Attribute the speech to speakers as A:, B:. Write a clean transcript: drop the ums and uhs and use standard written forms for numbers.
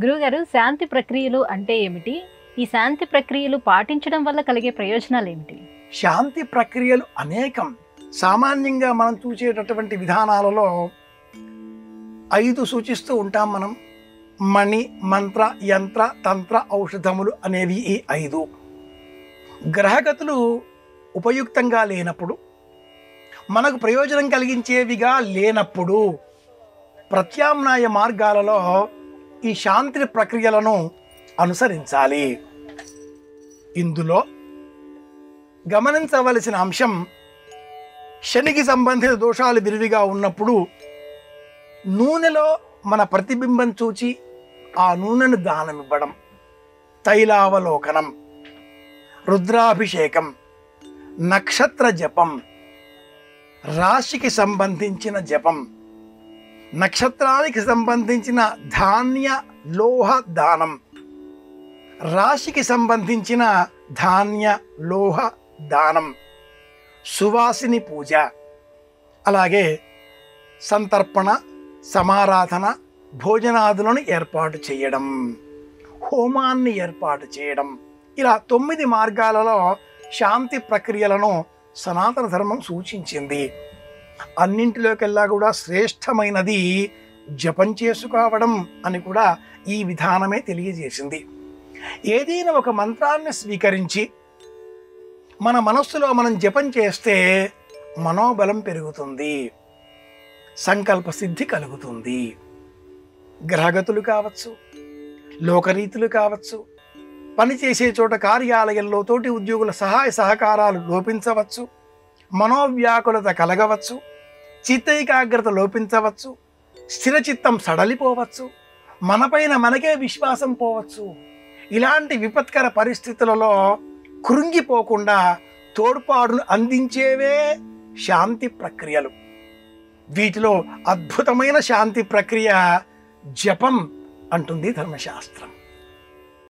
A: గురువుగారు, శాంతి ప్రక్రియలు అంటే ఏమిటి? ఈ శాంతి ప్రక్రియలు పాటించడం వల్ల కలిగే ప్రయోజనాలేమిటి?
B: శాంతి ప్రక్రియలు అనేకం. సామాన్యంగా మనం చూసేటటువంటి విధానాలలో 5 సూచిస్తూ ఉంటాం మనం. మణి, మంత్ర, యంత్ర, తంత్ర, ఔషధములు అనేవి ఈ 5. గ్రహగతులు ఉపయుక్తంగా లేనప్పుడు, మనకు ప్రయోజనం కలిగించేవిగా లేనప్పుడు ప్రత్యామ్నాయ మార్గాలలో ఈ శాంతి ప్రక్రియలను అనుసరించాలి. ఇందులో గమనించవలసిన అంశం, శనికి సంబంధిత దోషాలు విరివిగా ఉన్నప్పుడు నూనెలో మన ప్రతిబింబం చూచి ఆ నూనెను దానమివ్వడం, తైలావలోకనం, రుద్రాభిషేకం, నక్షత్ర జపం, రాశికి సంబంధించిన జపం, నక్షత్రానికి సంబంధించిన ధాన్య లోహ దానం, రాశికి సంబంధించిన ధాన్య లోహ దానం, సువాసిని పూజ, అలాగే సంతర్పణ, సమారాధన, భోజనాదులను ఏర్పాటు చేయడం, హోమాన్ని ఏర్పాటు చేయడం, ఇలా 9 మార్గాలలో శాంతి ప్రక్రియలను సనాతన ధర్మం సూచించింది. అన్నింటిలోకెల్లా కూడా శ్రేష్టమైనది జపం చేసుకోవడం అని కూడా ఈ విధానమే తెలియజేసింది. ఏదైనా ఒక మంత్రాన్ని స్వీకరించి మన మనస్సులో మనం జపం చేస్తే మనోబలం పెరుగుతుంది, సంకల్ప సిద్ధి కలుగుతుంది. గ్రహగతులు కావచ్చు, లోకరీతులు కావచ్చు, పనిచేసే చోట కార్యాలయంలో తోటి ఉద్యోగుల సహాయ సహకారాలు లోపించవచ్చు, మనోవ్యాకులత కలగవచ్చు, చిత్తైకాగ్రత లోపించవచ్చు, స్థిరచిత్తం సడలిపోవచ్చు, మనపైన మనకే విశ్వాసం పోవచ్చు. ఇలాంటి విపత్కర పరిస్థితులలో కృంగిపోకుండా తోడ్పాటును అందించేవే శాంతి ప్రక్రియలు. వీటిలో అద్భుతమైన శాంతి ప్రక్రియ జపం అంటుంది ధర్మశాస్త్రం.